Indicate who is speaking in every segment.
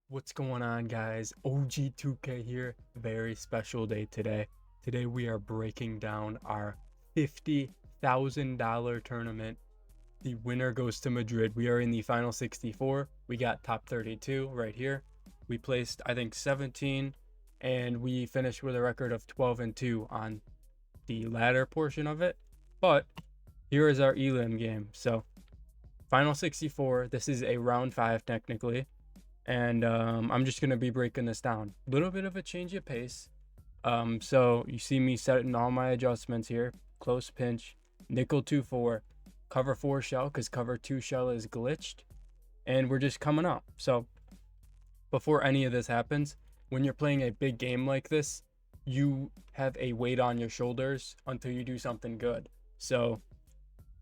Speaker 1: What's going on, guys? OG2K here. Very special day today. Today we are breaking down our $50,000 tournament. The winner goes to Madrid. We are in the final 64. We got top 32 right here. We placed, I think, 17, and we finished with a record of 12-2 on the latter portion of it. But here is our elim game. So, final 64. This is a round 5 technically. And I'm just going to be breaking this down. A little bit of a change of pace. So you see me setting all my adjustments here. Close pinch, nickel 2-4, cover 4 shell because cover 2 shell is glitched. And we're just coming up. So before any of this happens, when you're playing a big game like this, you have a weight on your shoulders until you do something good. So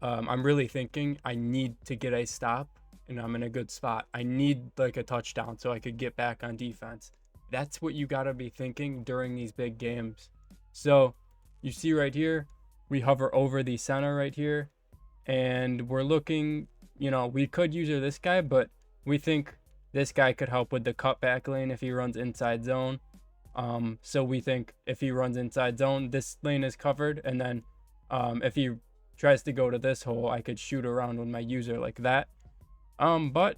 Speaker 1: I'm really thinking I need to get a stop and I'm in a good spot. I need like a touchdown so I could get back on defense. That's what you got to be thinking during these big games. So you see right here, we hover over the center right here, and we're looking, we could use this guy, but we think this guy could help with the cutback lane if he runs inside zone. So we think if he runs inside zone, this lane is covered, and then if he tries to go to this hole, I could shoot around with my user like that. But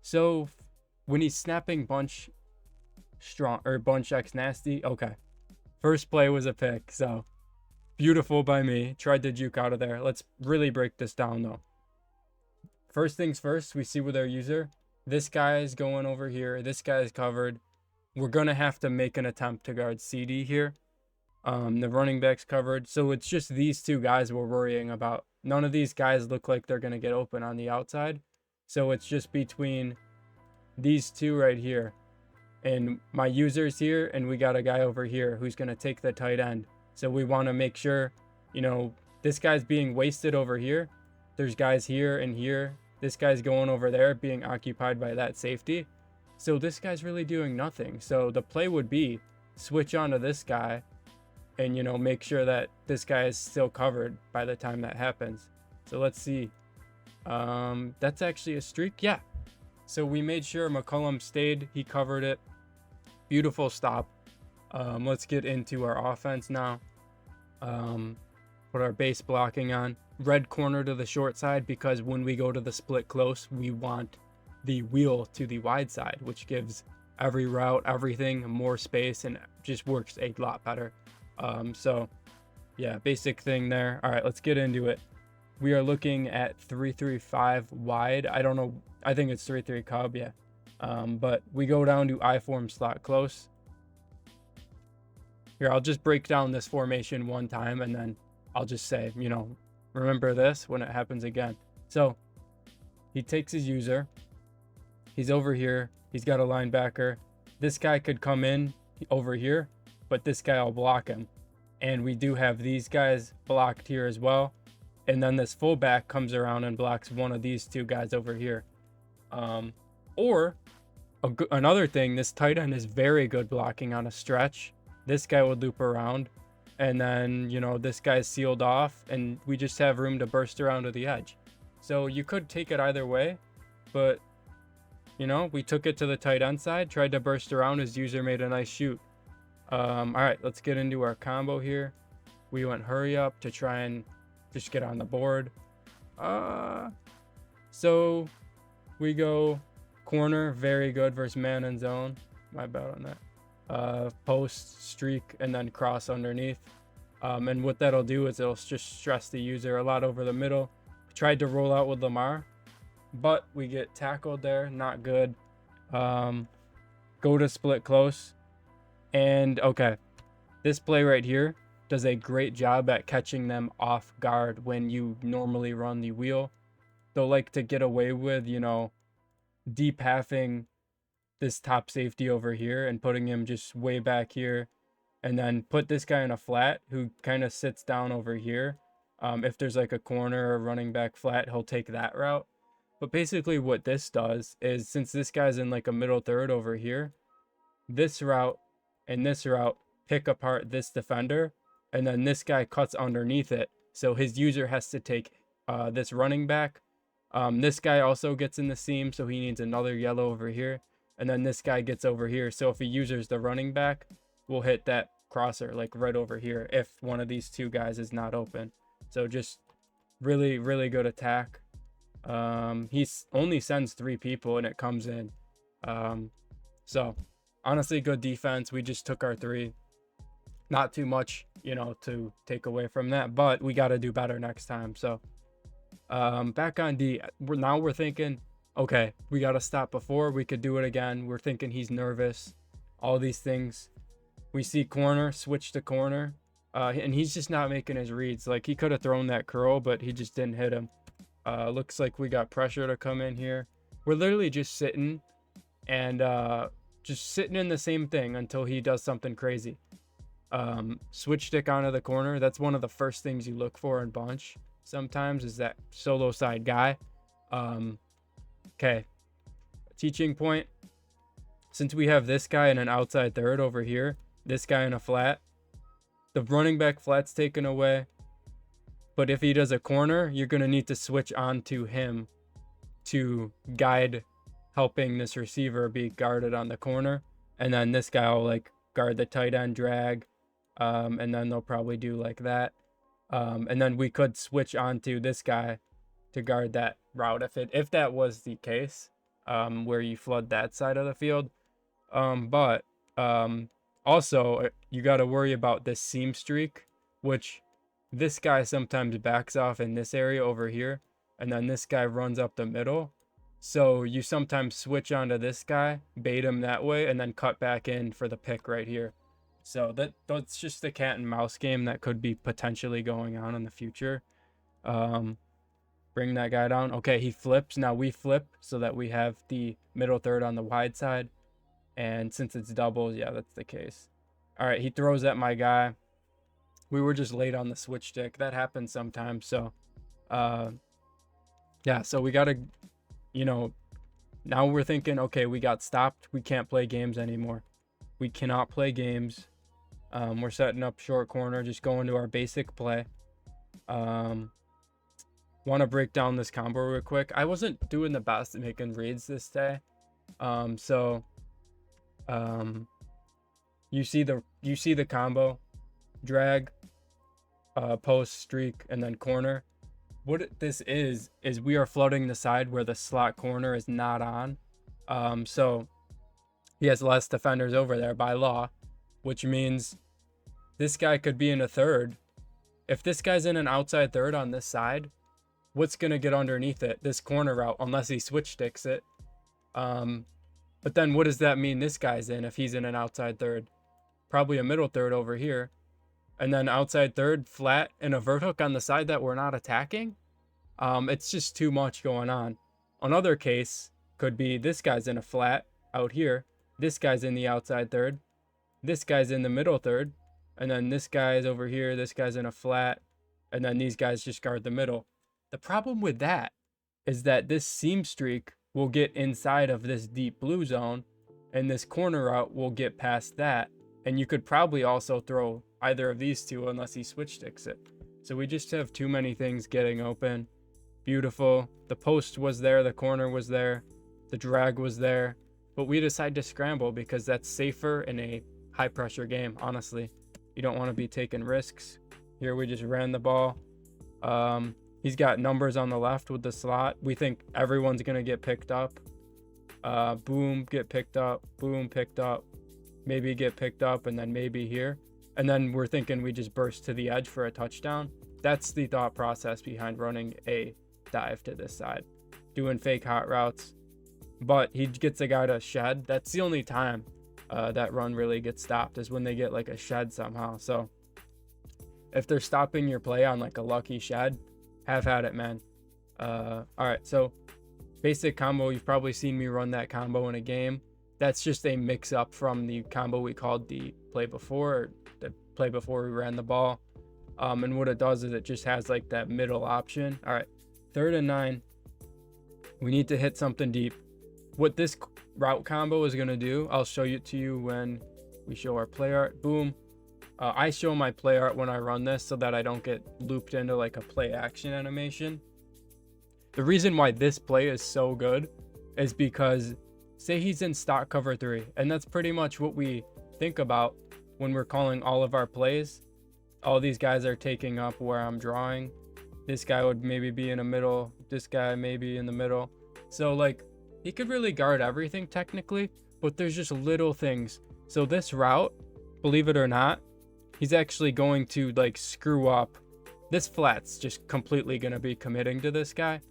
Speaker 1: so when he's snapping bunch strong or bunch X nasty, okay. First play was a pick, so beautiful by me. Tried to juke out of there. Let's really break this down though. First things first, we see with our user, this guy is going over here. This guy is covered. We're gonna have to make an attempt to guard CD here. The running back's covered, so it's just these two guys we're worrying about. None of these guys look like they're gonna get open on the outside. So it's just between these two right here. And my user's here, and we got a guy over here who's going to take the tight end. So we want to make sure, this guy's being wasted over here. There's guys here and here. This guy's going over there, being occupied by that safety. So this guy's really doing nothing. So the play would be switch onto this guy and, make sure that this guy is still covered by the time that happens. So let's see. That's actually a streak. Yeah. So we made sure McCollum stayed. He covered it. Beautiful stop. Let's get into our offense now. Put our base blocking on. Red corner to the short side because when we go to the split close, we want the wheel to the wide side, which gives every route, everything more space and just works a lot better. So yeah, basic thing there. All right, let's get into it. We are looking at 3-3-5 wide. I don't know. I think it's 3-3 cub. Yeah. But we go down to I form slot close. Here, I'll just break down this formation one time and then I'll just say, remember this when it happens again. So he takes his user. He's over here. He's got a linebacker. This guy could come in over here, but this guy will block him. And we do have these guys blocked here as well. And then this fullback comes around and blocks one of these two guys over here. Another thing, this tight end is very good blocking on a stretch. This guy would loop around. And then, this guy's sealed off. And we just have room to burst around to the edge. So you could take it either way. But, we took it to the tight end side. Tried to burst around. His user made a nice shoot. All right, let's get into our combo here. We went hurry up to try and just get on the board. So we go corner, very good versus man and zone. My bad on that. Post, streak, and then cross underneath. And what that'll do is it'll just stress the user a lot over the middle. Tried to roll out with Lamar, but we get tackled there. Not good. Go to split close. And okay, this play right here does a great job at catching them off guard when you normally run the wheel. They'll like to get away with, deep halving this top safety over here and putting him just way back here, and then put this guy in a flat who kind of sits down over here. If there's like a corner or running back flat, he'll take that route. But basically what this does is, since this guy's in like a middle third over here, this route and this route pick apart this defender, and then this guy cuts underneath it. So his user has to take this running back. This guy also gets in the seam, so he needs another yellow over here. and then this guy gets over here. So if he uses the running back, we'll hit that crosser like right over here if one of these two guys is not open. So just really, really good attack. He only sends 3 people and it comes in. So honestly, good defense. We just took our 3. Not too much, you know, to take away from that, but we got to do better next time. So back on D, we're thinking, okay, we got to stop before we could do it again. We're thinking he's nervous, all these things. We see corner, switch to corner, and he's just not making his reads. Like, he could have thrown that curl, but he just didn't hit him. Looks like we got pressure to come in here. We're literally just sitting and just sitting in the same thing until he does something crazy. Switch stick onto the corner. That's one of the first things you look for in bunch sometimes, is that solo side guy. Okay, teaching point. Since we have this guy in an outside third over here, this guy in a flat, the running back flat's taken away. But if he does a corner, you're going to need to switch on to him to guide helping this receiver be guarded on the corner. And then this guy will like guard the tight end drag. And then they'll probably do like that. And then we could switch on to this guy to guard that route if that was the case, where you flood that side of the field. But also you got to worry about this seam streak, which this guy sometimes backs off in this area over here, and then this guy runs up the middle. So you sometimes switch onto this guy, bait him that way, and then cut back in for the pick right here. So that's just the cat and mouse game that could be potentially going on in the future. Bring that guy down. Okay, he flips. Now we flip so that we have the middle third on the wide side. And since it's doubles, yeah, that's the case. All right, he throws at my guy. We were just late on the switch stick. That happens sometimes. So, yeah, so we got to, you know, now we're thinking, okay, we got stopped. We can't play games anymore. We cannot play games. We're setting up short corner, just going to our basic play. Want to break down this combo real quick. I wasn't doing the best at making reads this day. You see the combo, drag, post, streak, and then corner. What this is we are flooding the side where the slot corner is not on. So he has less defenders over there by law, which means this guy could be in a third. If this guy's in an outside third on this side, what's going to get underneath it? This corner route, unless he switch sticks it. But then what does that mean this guy's in if he's in an outside third? Probably a middle third over here. And then outside third, flat, and a vert hook on the side that we're not attacking. It's just too much going on. Another case could be this guy's in a flat out here. This guy's in the outside third. This guy's in the middle third. And then this guy's over here. This guy's in a flat. And then these guys just guard the middle. The problem with that is that this seam streak will get inside of this deep blue zone. And this corner route will get past that. And you could probably also throw either of these two unless he switch sticks it. So we just have too many things getting open. Beautiful. The post was there. The corner was there. The drag was there. But we decide to scramble because that's safer in a high pressure game, honestly. You don't want to be taking risks. Here we just ran the ball. He's got numbers on the left with the slot. We think everyone's going to get picked up. Boom, get picked up. Boom, picked up. Maybe get picked up, and then maybe here. And then we're thinking we just burst to the edge for a touchdown. That's the thought process behind running a dive to this side. Doing fake hot routes. But he gets a guy to shed. That's the only time that run really gets stopped, is when they get like a shed somehow. So if they're stopping your play on like a lucky shed, have at it, man. All right, so basic combo. You've probably seen me run that combo in a game. That's just a mix up from the combo we called the play before, or the play before we ran the ball. And what it does is it just has like that middle option. All right, 3rd and 9. We need to hit something deep. What this route combo is going to do, I'll show it to you when we show our play art. Boom. I show my play art when I run this so that I don't get looped into like a play action animation. The reason why this play is so good is because say he's in stock cover 3, and that's pretty much what we think about when we're calling all of our plays. All these guys are taking up where I'm drawing. This guy would maybe be in the middle, this guy maybe in the middle. So like, he could really guard everything technically, but there's just little things. So this route, believe it or not, he's actually going to like screw up. This flat's just completely going to be committing to this guy.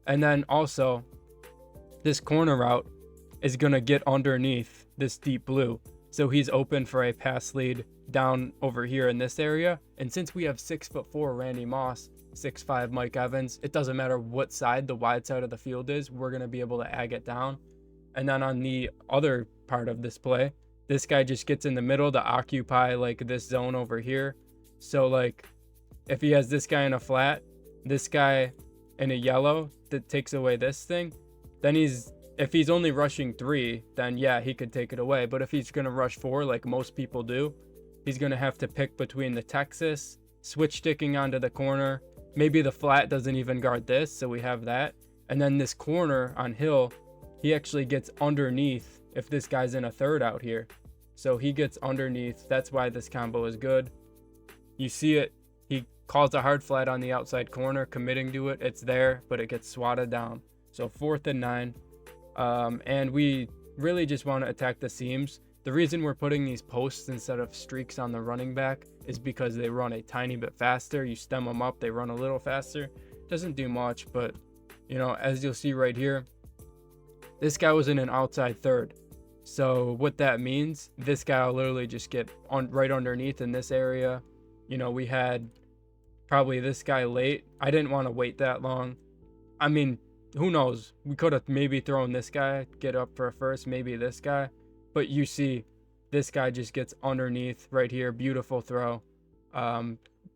Speaker 1: And then also, this corner route is going to get underneath this deep blue. So he's open for a pass lead down over here in this area. And since we have 6'4" Randy Moss, 6'5" Mike Evans, it doesn't matter what side, the wide side of the field is, we're going to be able to ag it down. And then on the other part of this play, this guy just gets in the middle to occupy like this zone over here. So like, if he has this guy in a flat, this guy in a yellow that takes away this thing, then if he's only rushing 3, then yeah, he could take it away. But if he's going to rush 4, like most people do, he's going to have to pick between the Texas, switch sticking onto the corner. Maybe the flat doesn't even guard this, so we have that. And then this corner on Hill, he actually gets underneath if this guy's in a third out here. So he gets underneath. That's why this combo is good. You see it. He calls a hard flat on the outside corner, committing to it. It's there, but it gets swatted down. So 4th and 9. And we really just want to attack the seams. The reason we're putting these posts instead of streaks on the running back is because they run a tiny bit faster. You stem them up, they run a little faster. Doesn't do much, but you know, as you'll see right here, this guy was in an outside third. So what that means, this guy will literally just get on right underneath in this area. You know, we had probably this guy late. I didn't want to wait that long. I mean, who knows? We could have maybe thrown this guy, get up for a first, maybe this guy. But you see, this guy just gets underneath right here. Beautiful throw.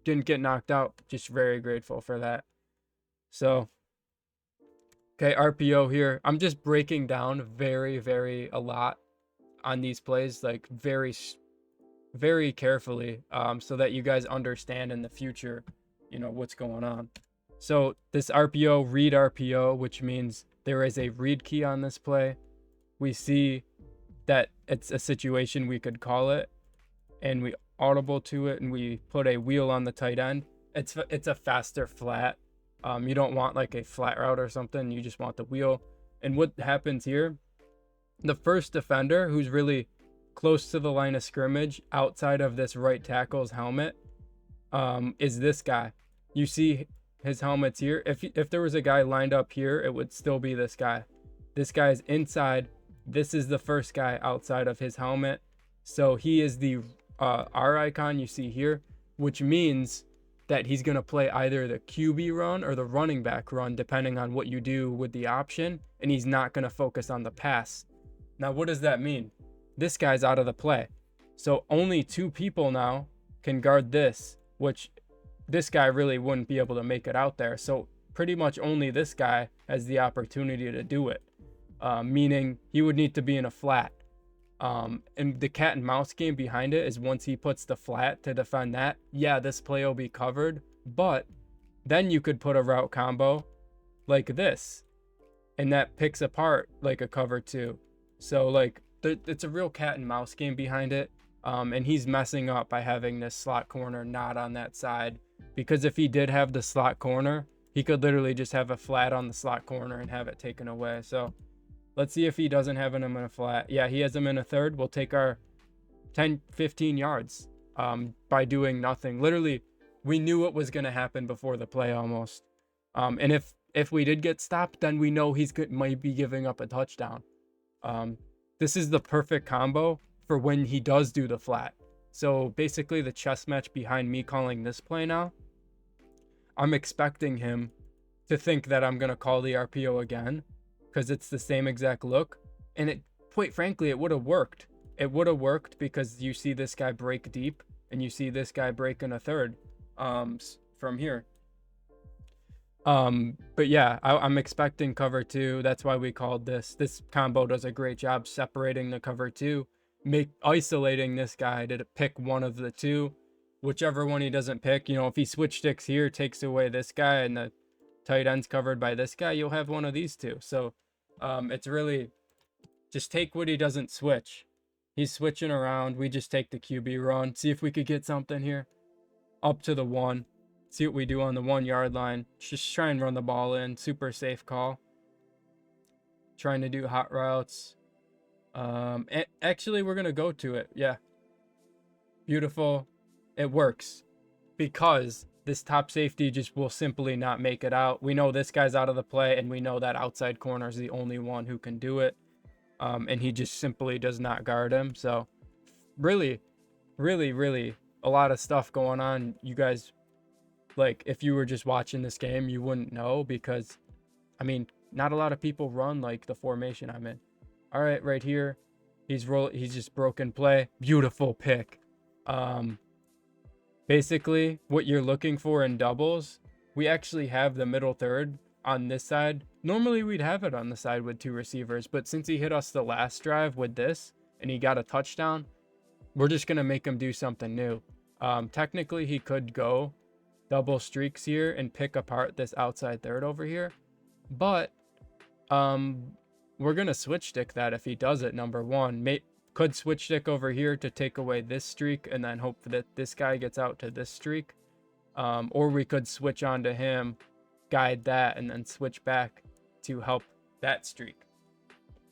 Speaker 1: Didn't get knocked out. Just very grateful for that. So, okay, RPO here. I'm just breaking down very a lot on these plays, like very carefully, so that you guys understand in the future, you know, what's going on. So this RPO, read RPO, which means there is a read key on this play. We see that it's a situation we could call it, and we audible to it, and we put a wheel on the tight end. It's a faster flat. You don't want like a flat route or something. You just want the wheel. And what happens here, the first defender who's really close to the line of scrimmage outside of this right tackle's helmet is this guy. You see his helmet's here. If there was a guy lined up here, it would still be this guy. This guy is inside. This is the first guy outside of his helmet. So he is the R icon you see here, which means that he's going to play either the QB run or the running back run, depending on what you do with the option, and he's not going to focus on the pass. Now, what does that mean? This guy's out of the play. So only 2 people now can guard this, which this guy really wouldn't be able to make it out there. So pretty much only this guy has the opportunity to do it, meaning he would need to be in a flat. And the cat and mouse game behind it is once he puts the flat to defend that, yeah, this play will be covered, but then you could put a route combo like this, and that picks apart like a cover 2. So like it's a real cat and mouse game behind it. And he's messing up by having this slot corner not on that side, because if he did have the slot corner, he could literally just have a flat on the slot corner and have it taken away. So let's see if he doesn't have him in a flat. Yeah, he has him in a third. We'll take our 10-15 yards by doing nothing. Literally, we knew what was going to happen before the play almost. And if we did get stopped, then we know might be giving up a touchdown. This is the perfect combo for when he does do the flat. So basically the chess match behind me calling this play now, I'm expecting him to think that I'm going to call the RPO again, because it's the same exact look. And it, quite frankly, it would have worked. It would have worked because you see this guy break deep and you see this guy break in a third from here. But yeah, I'm expecting cover 2. That's why we called this. This combo does a great job separating the cover 2, isolating this guy to pick one of the 2, whichever one he doesn't pick. You know, if he switch sticks here, takes away this guy, and the tight end's covered by this guy, you'll have one of these 2. So it's really Just take what he doesn't switch. He's switching around. We just take the QB run. See if we could get something here. Up to the 1. See what we do on the 1 yard line. Just try and run the ball in. Super safe call. Trying to do hot routes. Actually, we're going to go to it. Yeah. Beautiful. It works. Because this top safety just will simply not make it out. We know this guy's out of the play, and we know that outside corner is the only one who can do it. And he just simply does not guard him. So really, really, really a lot of stuff going on. You guys, like, if you were just watching this game, you wouldn't know, because, I mean, not a lot of people run like the formation I'm in. All right, right here, he's just broken play. Beautiful pick. Basically, what you're looking for in doubles, we actually have the middle third on this side. Normally we'd have it on the side with 2 receivers, but since he hit us the last drive with this and he got a touchdown, we're just going to make him do something new. Technically, he could go double streaks here and pick apart this outside third over here, but we're going to switch stick that if he does it. Number one, could switch stick over here to take away this streak and then hope that this guy gets out to this streak, or we could switch on to him, guide that, and then switch back to help that streak.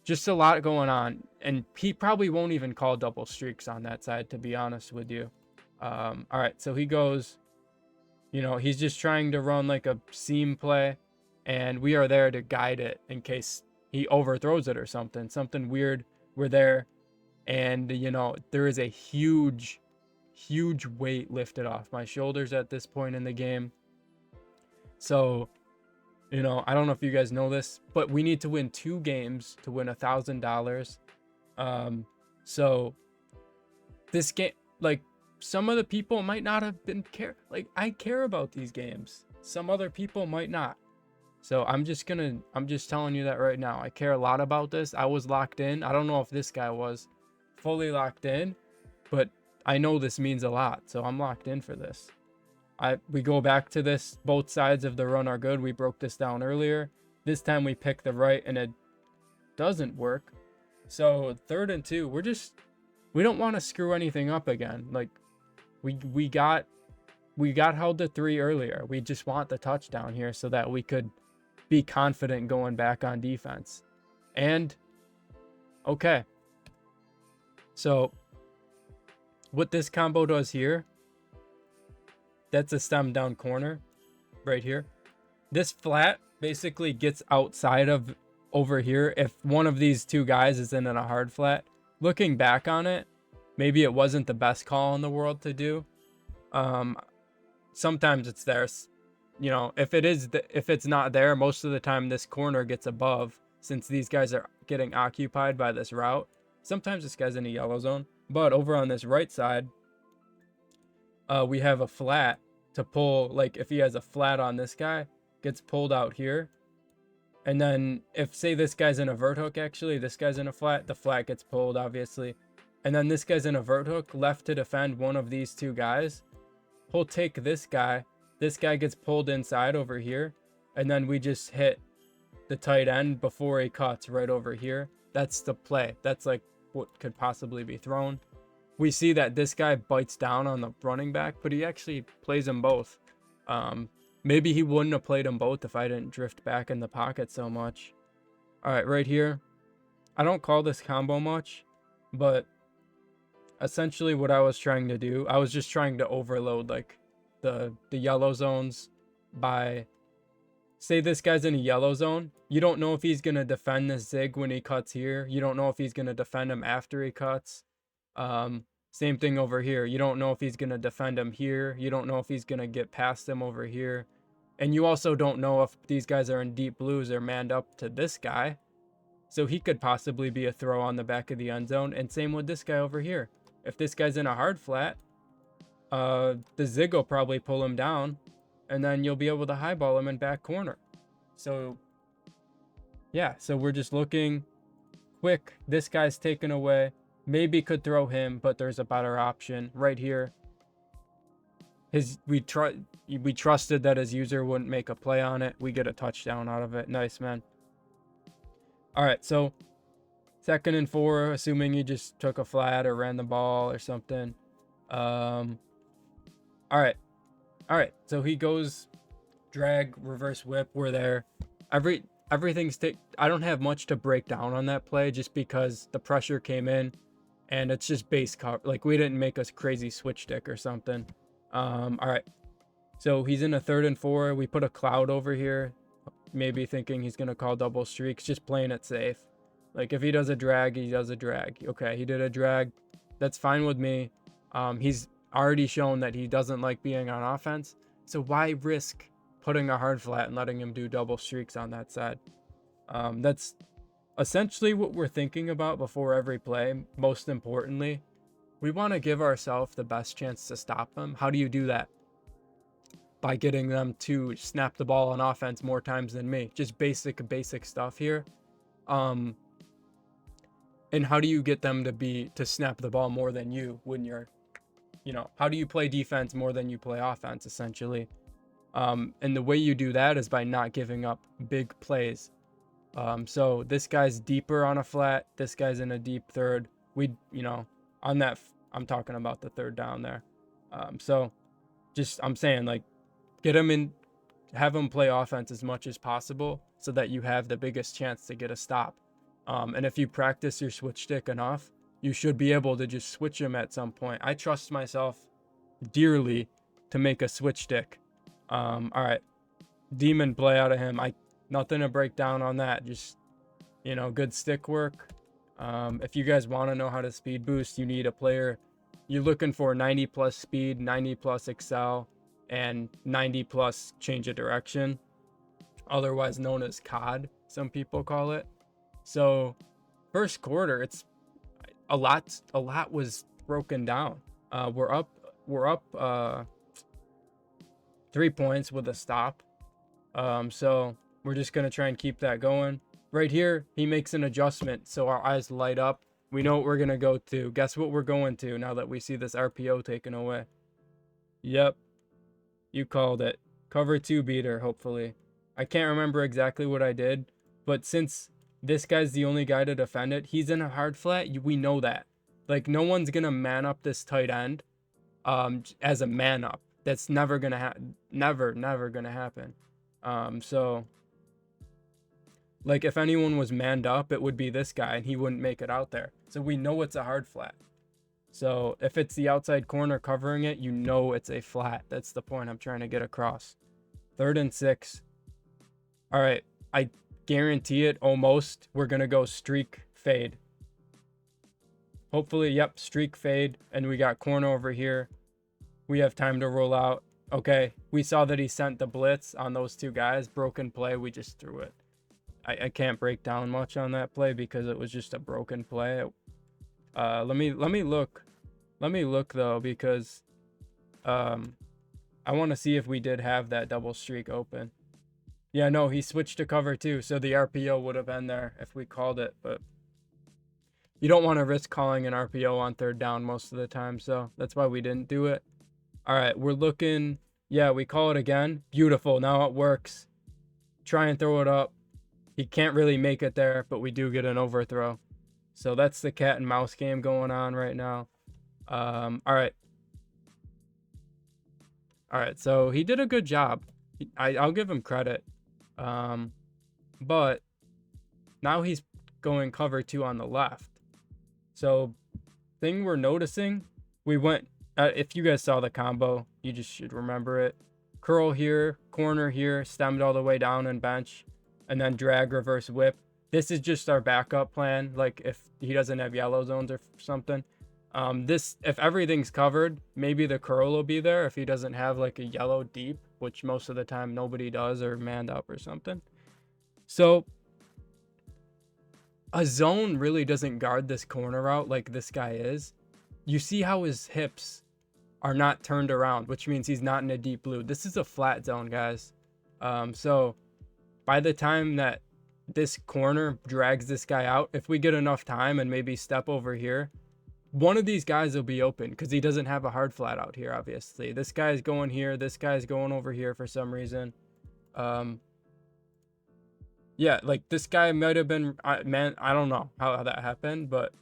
Speaker 1: Just a lot going on, and he probably won't even call double streaks on that side, to be honest with you. All right, so he goes, he's just trying to run like a seam play, and we are there to guide it in case he overthrows it or something weird. We're there, and there is a huge weight lifted off my shoulders at this point in the game. So I don't know if you guys know this, but we need to win 2 games to win $1,000. So this game, like, some of the people might not have been I care about these games. Some other people might not. So I'm just telling you that right now. I care a lot about this. I was locked in. I don't know if this guy was fully locked in, but I know this means a lot. So I'm locked in for this. We go back to this. Both sides of the run are good. We broke this down earlier. This time we pick the right, and it doesn't work. So 3rd and 2. We don't want to screw anything up again. Like, we got held to 3 earlier. We just want the touchdown here so that we could be confident going back on defense. And okay. So what this combo does here, that's a stem down corner right here. This flat basically gets outside of over here if one of these 2 guys is in a hard flat. Looking back on it, maybe it wasn't the best call in the world to do. Sometimes it's there. If it's not there, most of the time this corner gets above, since these guys are getting occupied by this route. Sometimes this guy's in a yellow zone, but over on this right side, we have a flat to pull. Like, if he has a flat on this guy, gets pulled out here. And then if, say, this guy's in a vert hook, actually, this guy's in a flat, the flat gets pulled, obviously. And then this guy's in a vert hook, left to defend one of these 2 guys. He'll take this guy. This guy gets pulled inside over here. And then we just hit the tight end before he cuts right over here. That's the play. That's like what could possibly be thrown. We see that this guy bites down on the running back, but he actually plays them both. Maybe he wouldn't have played them both if I didn't drift back in the pocket so much. All right, right here. I don't call this combo much, but essentially what I was trying to do, I was just trying to overload like the yellow zones by, say this guy's in a yellow zone. You don't know if he's going to defend this zig when he cuts here. You don't know if he's going to defend him after he cuts. Same thing over here. You don't know if he's going to defend him here. You don't know if he's going to get past him over here. And you also don't know if these guys are in deep blues or manned up to this guy. So he could possibly be a throw on the back of the end zone. And same with this guy over here. If this guy's in a hard flat, the zig will probably pull him down. And then you'll be able to highball him in back corner. So, yeah. So we're just looking quick. This guy's taken away. Maybe could throw him, but there's a better option right here. We trusted that his user wouldn't make a play on it. We get a touchdown out of it. Nice, man. All right, so 2nd and 4, assuming he just took a flat or ran the ball or something. All right. So he goes drag, reverse whip. We're there. Everything's I don't have much to break down on that play just because the pressure came in and it's just base cover. Like, we didn't make us crazy switch stick or something. All right. So he's in a 3rd and 4. We put a cloud over here, maybe thinking he's going to call double streaks, just playing it safe. Like, if he does a drag, he does a drag. Okay, he did a drag. That's fine with me. He's already shown that he doesn't like being on offense. So why risk putting a hard flat and letting him do double streaks on that side? That's essentially what we're thinking about before every play. Most importantly, we want to give ourselves the best chance to stop them. How do you do that? By getting them to snap the ball on offense more times than me. Just basic stuff here. And how do you get them to snap the ball more than you when you're, how do you play defense more than you play offense, essentially? And the way you do that is by not giving up big plays. So this guy's deeper on a flat. This guy's in a deep third. On that, I'm talking about the 3rd down there. So I'm saying, like, get him in, have him play offense as much as possible so that you have the biggest chance to get a stop. And if you practice your switch stick enough, you should be able to just switch him at some point. I trust myself dearly to make a switch stick. All right. Demon play out of him. Nothing to break down on that. Just, good stick work. If you guys want to know how to speed boost, you need a player. You're looking for 90 plus speed, 90 plus excel, and 90 plus change of direction, otherwise known as COD, some people call it. So first quarter, it's a lot was broken down. We're up 3 points with a stop. So we're just going to try and keep that going. Right here, he makes an adjustment, so our eyes light up. We know what we're going to go to. Guess what we're going to now that we see this RPO taken away? Yep. You called it. Cover 2 beater, hopefully. I can't remember exactly what I did, but since this guy's the only guy to defend it, he's in a hard flat. We know that. Like, no one's going to man up this tight end as a man up. That's never going to happen. Never going to happen. So, like, if anyone was manned up, it would be this guy, and he wouldn't make it out there. So we know it's a hard flat. So if it's the outside corner covering it, you know it's a flat. That's the point I'm trying to get across. 3rd and 6. All right. I guarantee it almost. We're going to go streak fade. Hopefully, yep, streak fade. And we got corner over here. We have time to roll out. Okay. We saw that he sent the blitz on those 2 guys. Broken play. We just threw it. I can't break down much on that play because it was just a broken play. Let me look though, because I want to see if we did have that double streak open. Yeah, no, he switched to cover 2, so the RPO would have been there if we called it, but you don't want to risk calling an RPO on 3rd down most of the time, so that's why we didn't do it. All right, we're looking. Yeah, we call it again. Beautiful. Now it works. Try and throw it up. He can't really make it there, but we do get an overthrow. So that's the cat and mouse game going on right now. All right. So he did a good job. I'll give him credit. But now he's going cover 2 on the left. So thing we're noticing, we went, if you guys saw the combo, you just should remember it. Curl here, corner here, stemmed all the way down and bench, and then drag, reverse whip. This is just our backup plan. Like, if he doesn't have yellow zones or something. If everything's covered, maybe the curl will be there if he doesn't have like a yellow deep, which most of the time nobody does, or manned up or something. So a zone really doesn't guard this corner out like this guy is. You see how his hips are not turned around, which means he's not in a deep blue. This is a flat zone, guys. So by the time that this corner drags this guy out, if we get enough time and maybe step over here, one of these guys will be open because he doesn't have a hard flat out here, obviously. This guy's going here. This guy's going over here for some reason. Yeah, like this guy might have been, man, I don't know how that happened, but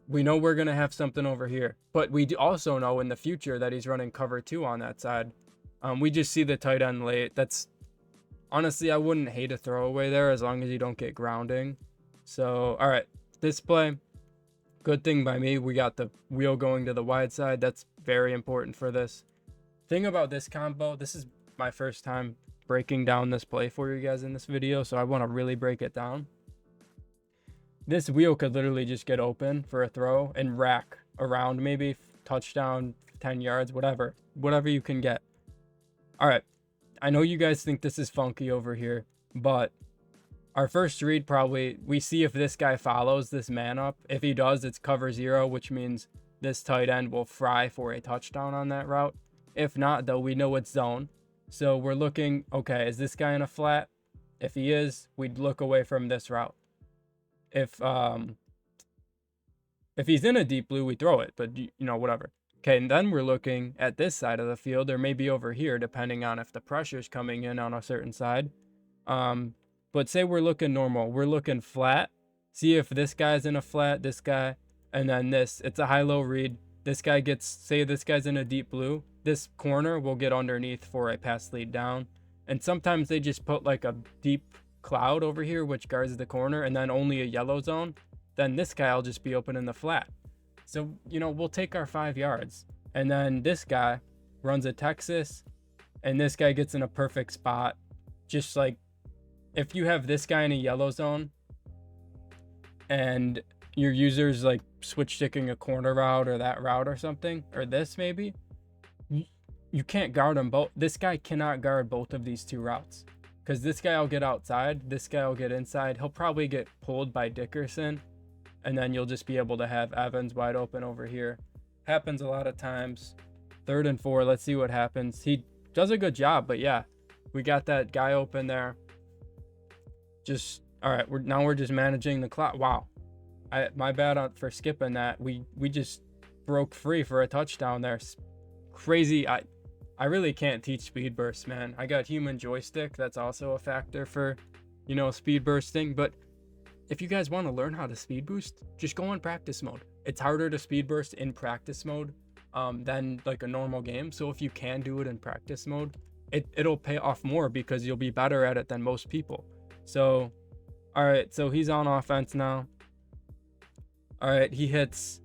Speaker 1: we know we're going to have something over here. But we also know in the future that he's running cover 2 on that side. We just see the tight end late. That's honestly, I wouldn't hate a throwaway there as long as you don't get grounding. So, all right, this play, good thing by me. We got the wheel going to the wide side. That's very important for this. Thing about this combo, this is my first time breaking down this play for you guys in this video, so I want to really break it down. This wheel could literally just get open for a throw and rack around, maybe touchdown, 10 yards, whatever you can get. All right, I know you guys think this is funky over here, but our first read, probably we see if this guy follows this man up. If he does, it's cover 0, which means this tight end will fry for a touchdown on that route. If not, though, we know it's zone. So we're looking, okay, is this guy in a flat? If he is, we'd look away from this route. If he's in a deep blue, we throw it, but you know, whatever. Okay, and then we're looking at this side of the field, or maybe over here, depending on if the pressure's coming in on a certain side. But say we're looking normal, we're looking flat. See if this guy's in a flat, this guy, and then this. It's a high-low read. This guy gets, say this guy's in a deep blue. This corner will get underneath for a pass lead down. And sometimes they just put like a deep cloud over here, which guards the corner, and then only a yellow zone. Then this guy will just be open in the flat. So, you know, we'll take our 5 yards. And then this guy runs a Texas, and this guy gets in a perfect spot. Just like, if you have this guy in a yellow zone, and your user's like switch sticking a corner route or that route or something, or this maybe, you can't guard them both. This guy cannot guard both of these two routes, because this guy will get outside, this guy will get inside. He'll probably get pulled by Dickerson, and then you'll just be able to have Evans wide open over here. Happens a lot of times. 3rd and 4, let's see what happens. He does a good job, but yeah, we got that guy open there. Just, all right, we're just managing the clock. Wow, my bad for skipping that. We just broke free for a touchdown there. Crazy. I really can't teach speed bursts, man. I got human joystick. That's also a factor for, you know, speed bursting. But if you guys want to learn how to speed boost, just go in practice mode. It's harder to speed burst in practice mode than like a normal game. So if you can do it in practice mode, it'll pay off more because you'll be better at it than most people. So, all right, so he's on offense now. All right, he hits.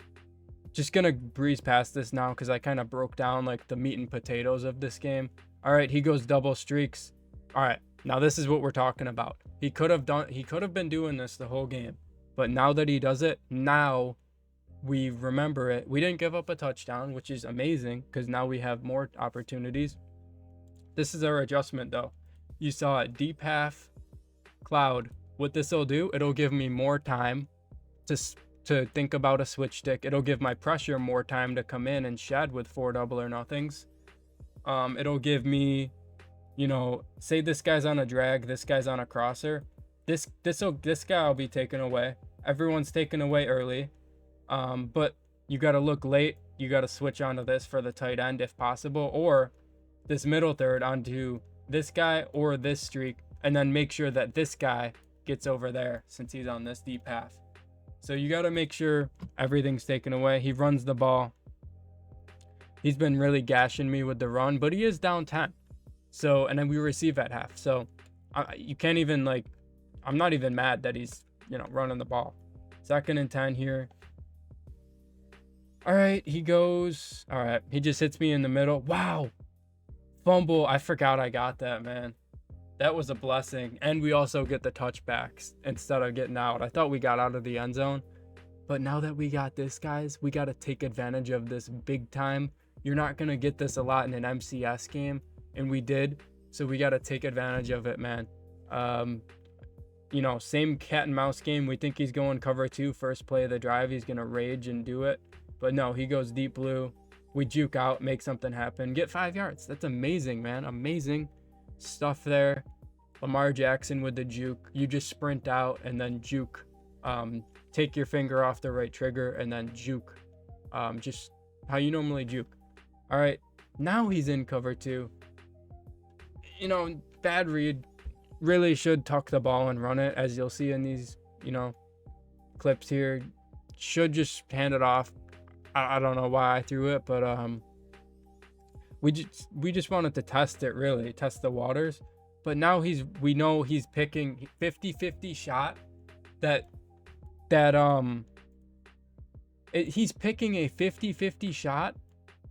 Speaker 1: Just gonna breeze past this now because I kind of broke down like the meat and potatoes of this game. All right, he goes double streaks. All right, now this is what we're talking about. He could have been doing this the whole game, but now that he does it, now we remember it. We didn't give up a touchdown, which is amazing because now we have more opportunities. This is our adjustment though. You saw it, deep half, cloud. What this will do, it'll give me more time to think about a switch stick. It'll give my pressure more time to come in and shed with 4 double or nothings. It'll give me, you know, say this guy's on a drag, this guy's on a crosser. This guy will be taken away. Everyone's taken away early. But you got to look late. You got to switch onto this for the tight end if possible, or this middle third onto this guy or this streak, and then make sure that this guy gets over there since he's on this deep half. So you got to make sure everything's taken away. He runs the ball. He's been really gashing me with the run, but he is down 10. So, and then we receive at half. So you can't even like, I'm not even mad that he's, you know, running the ball. 2nd and 10 here. All right, he goes. All right, he just hits me in the middle. Wow. Fumble. I forgot I got that, man. That was a blessing. And we also get the touchbacks instead of getting out. I thought we got out of the end zone. But now that we got this, guys, we got to take advantage of this big time. You're not going to get this a lot in an MCS game. And we did. So we got to take advantage of it, man. You know, same cat and mouse game. We think he's going cover 2, first play of the drive. He's going to rage and do it. But no, he goes deep blue. We juke out, make something happen. Get 5 yards. That's amazing, man. Amazing stuff there. Lamar Jackson with the juke. You just sprint out and then juke. Take your finger off the right trigger and then juke. Just how you normally juke. All right, now he's in cover 2. You know, bad read. really should tuck the ball and run it, as you'll see in these, clips here. Should just hand it off. I don't know why I threw it, but we just wanted to test it, really test the waters. But now we know he's picking 50-50 shot he's picking a 50-50 shot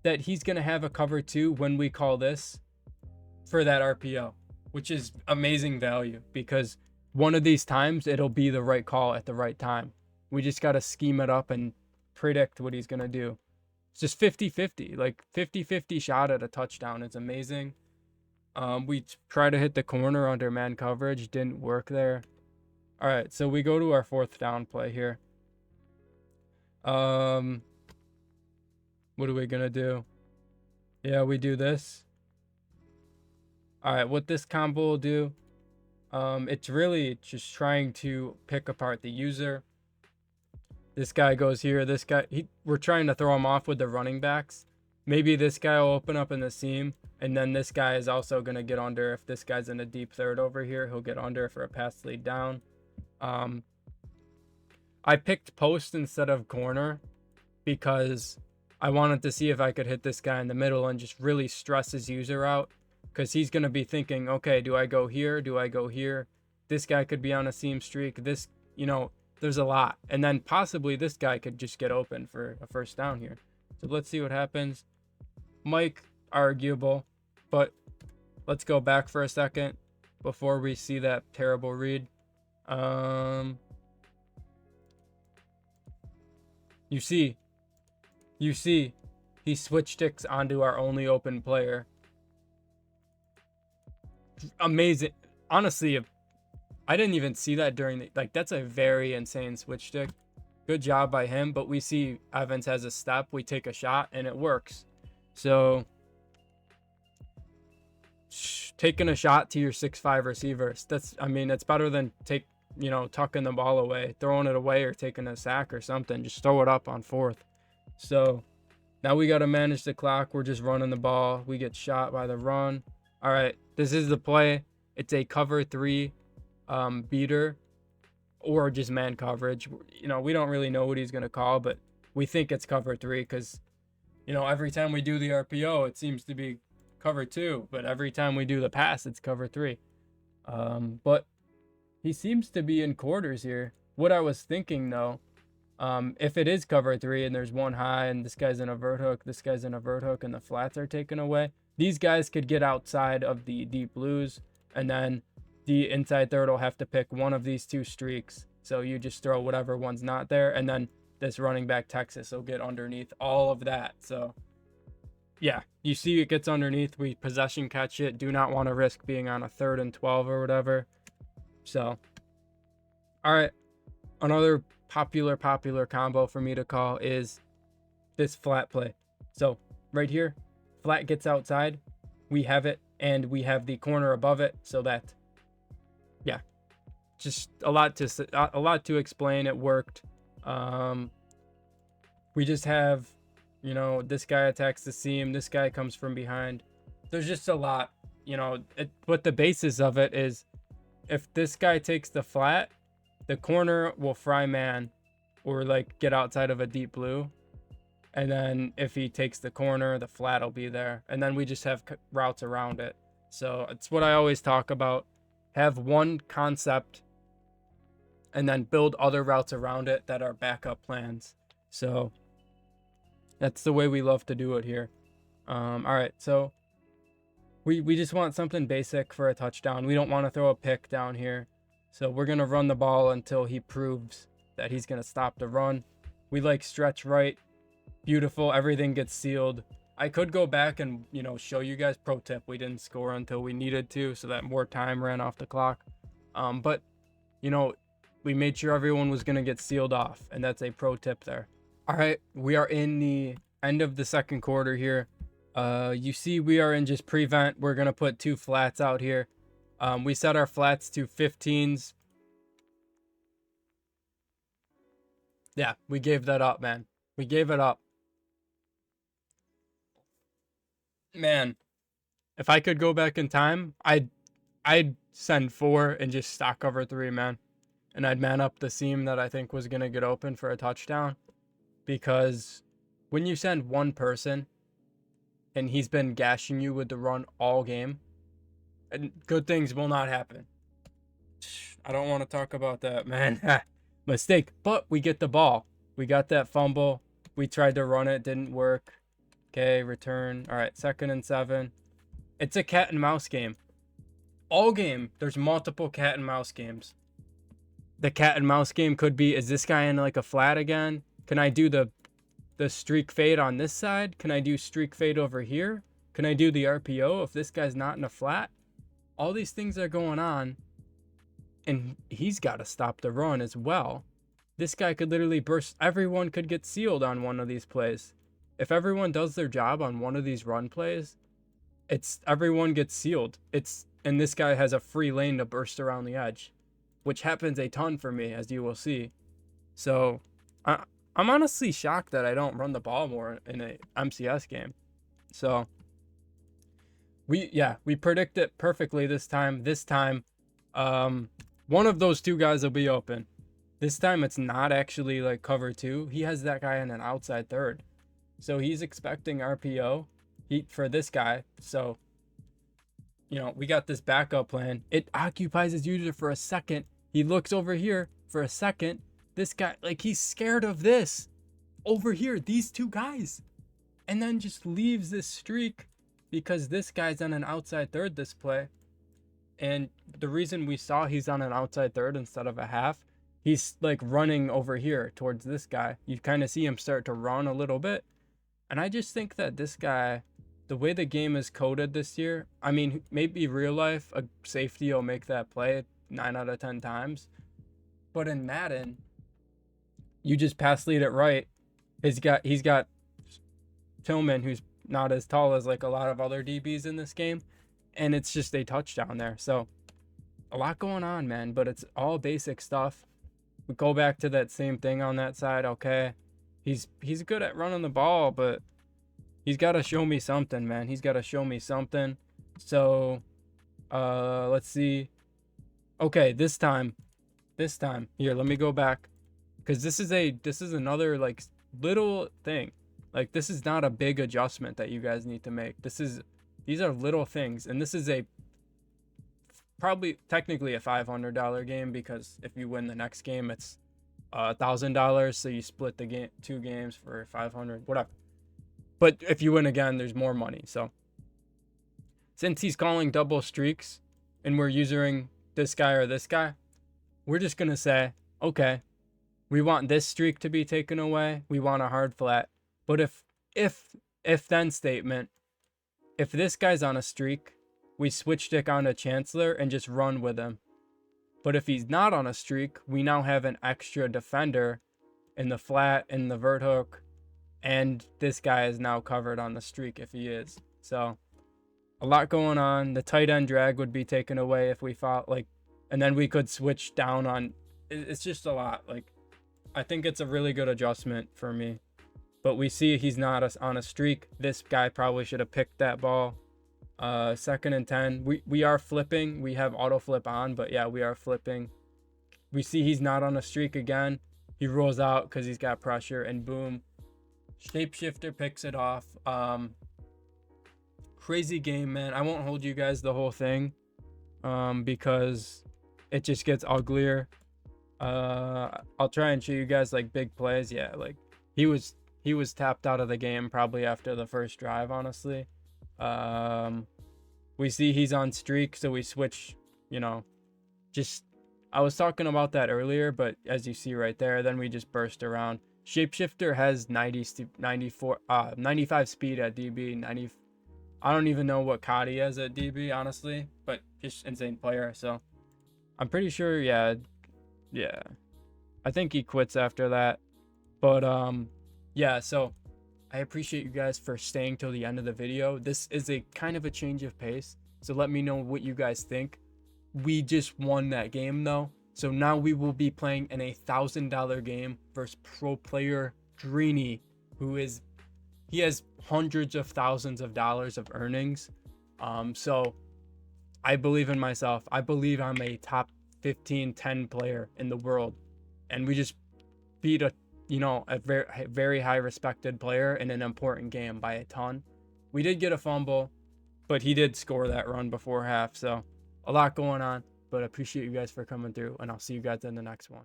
Speaker 1: that he's going to have a cover 2 when we call this for that RPO, which is amazing value, because one of these times it'll be the right call at the right time. We just got to scheme it up and predict what he's going to do. It's just 50-50, like 50-50 shot at a touchdown. It's amazing. We try to hit the corner under man coverage. Didn't work there. All right, so we go to our 4th down play here. What are we going to do? Yeah, we do this. All right, what this combo will do, it's really just trying to pick apart the user. This guy goes here. This guy, we're trying to throw him off with the running backs. Maybe this guy will open up in the seam, and then this guy is also going to get under. If this guy's in a deep third over here, he'll get under for a pass lead down. I picked post instead of corner because I wanted to see if I could hit this guy in the middle and just really stress his user out, because he's going to be thinking, okay, do I go here? Do I go here? This guy could be on a seam streak. This, there's a lot. And then possibly this guy could just get open for a first down here. So let's see what happens. Mike, arguable, but let's go back for a second before we see that terrible read. You see, he switch sticks onto our only open player. Amazing. Honestly, I didn't even see that during that's a very insane switch stick. Good job by him, but we see Evans has a step, we take a shot, and it works. So taking a shot to your 6'5" receivers, it's better than tucking the ball away, throwing it away, or taking a sack or something. Just throw it up on 4th. So now we got to manage the clock. We're just running the ball. We get shot by the run. All right, this is the play. It's a cover 3 beater, or just man coverage. We don't really know what he's going to call, but we think it's cover 3 because, every time we do the RPO, it seems to be cover 2, but every time we do the pass, it's cover 3. But he seems to be in quarters here. What I was thinking, though, if it is cover 3 and there's one high and this guy's in a vert hook, this guy's in a vert hook, and the flats are taken away, these guys could get outside of the deep blues, and then the inside third will have to pick one of these 2 streaks. So you just throw whatever one's not there, and then this running back Texas will get underneath all of that. So yeah, you see it gets underneath. We possession catch it. Do not want to risk being on a 3rd and 12 or whatever. So, all right, another popular combo for me to call is this flat play. So right here, flat gets outside, we have it, and we have the corner above it, so that, yeah, just a lot to explain. It worked. We just have, this guy attacks the seam, this guy comes from behind. There's just a lot, but the basis of it is, if this guy takes the flat, the corner will fry man or get outside of a deep blue. And then if he takes the corner, the flat will be there. And then we just have routes around it. So it's what I always talk about. Have one concept and then build other routes around it that are backup plans. So that's the way we love to do it here. All right, so we just want something basic for a touchdown. We don't want to throw a pick down here. So we're going to run the ball until he proves that he's going to stop the run. We stretch right. Beautiful. Everything gets sealed. I could go back and, show you guys. Pro tip, we didn't score until we needed to, so that more time ran off the clock. But, we made sure everyone was going to get sealed off, and that's a pro tip there. All right, we are in the end of the 2nd quarter here. You see we are in just prevent. We're going to put 2 flats out here. We set our flats to 15s. Yeah, we gave that up, man. We gave it up. Man, if I could go back in time, I'd send 4 and just stock cover 3, man. And I'd man up the seam that I think was going to get open for a touchdown. Because when you send one person and he's been gashing you with the run all game, and good things will not happen. I don't want to talk about that, man. Mistake. But we get the ball. We got that fumble. We tried to run it. Didn't work. Okay, return. All right, 2nd and 7. It's a cat and mouse game. All game, there's multiple cat and mouse games. The cat and mouse game could be, is this guy in like a flat again? Can I do the streak fade on this side? Can I do streak fade over here? Can I do the RPO if this guy's not in a flat? All these things are going on, and he's got to stop the run as well. This guy could literally burst. Everyone could get sealed on one of these plays. If everyone does their job on one of these run plays, it's everyone gets sealed. And this guy has a free lane to burst around the edge, which happens a ton for me, as you will see. So I'm honestly shocked that I don't run the ball more in a MCS game. So we predict it perfectly this time. One of those two guys will be open. This time it's not actually like cover 2. He has that guy in an outside third. So he's expecting RPO for this guy. So, we got this backup plan. It occupies his user for a second. He looks over here for a second. This guy, like, he's scared of this. Over here, these two guys. And then just leaves this streak because this guy's on an outside third this play. And the reason we saw he's on an outside third instead of a half, he's like running over here towards this guy. You kind of see him start to run a little bit. And I just think that this guy, the way the game is coded this year, I mean, maybe real life, a safety will make that play 9 out of 10 times. But in Madden, you just pass lead it right. He's got Tillman, who's not as tall as like a lot of other DBs in this game. And it's just a touchdown there. So a lot going on, man. But it's all basic stuff. We go back to that same thing on that side. Okay. He's good at running the ball, but he's got to show me something, man. He's got to show me something. So, let's see. Okay, this time, here, let me go back, because this is another like little thing. Like, this is not a big adjustment that you guys need to make. These are little things, and this is probably technically a $500 game, because if you win the next game, it's $1,000. So you split the game, 2 games for 500, whatever. But if you win again, there's more money. So since he's calling double streaks and we're using this guy or this guy, we're just gonna say, okay, we want this streak to be taken away. We want a hard flat. But if then statement, if this guy's on a streak, we switch stick onto Chancellor and just run with him. But if he's not on a streak, we now have an extra defender in the flat, in the vert hook, and this guy is now covered on the streak if he is. So a lot going on. The tight end drag would be taken away if we fought, like, and then we could switch down on. It's just a lot. Like, I think it's a really good adjustment for me. But we see he's not on a streak. This guy probably should have picked that ball. 2nd and 10. We are flipping. We have auto flip on, but yeah, we are flipping. We see he's not on a streak again. He rolls out because he's got pressure, and boom, shapeshifter picks it off. Crazy game, man. I won't hold you guys the whole thing, because it just gets uglier. I'll try and show you guys like big plays. Yeah, like he was tapped out of the game probably after the first drive, honestly. We see he's on streak, so we switch, just, I was talking about that earlier, but as you see right there, then we just burst around. Shapeshifter has 95 speed at DB, I don't even know what Cotty has at DB, honestly, but just insane player. So I'm pretty sure, yeah, I think he quits after that. But yeah, so I appreciate you guys for staying till the end of the video. This is a kind of a change of pace, so let me know what you guys think. We just won that game though, so now we will be playing in a $1,000 game versus pro player Dreeny, he has hundreds of thousands of dollars of earnings. So I believe in myself. I believe I'm a top 15, 10 player in the world. And we just beat a very high respected player in an important game by a ton. We did get a fumble, but he did score that run before half. So a lot going on, but I appreciate you guys for coming through, and I'll see you guys in the next one.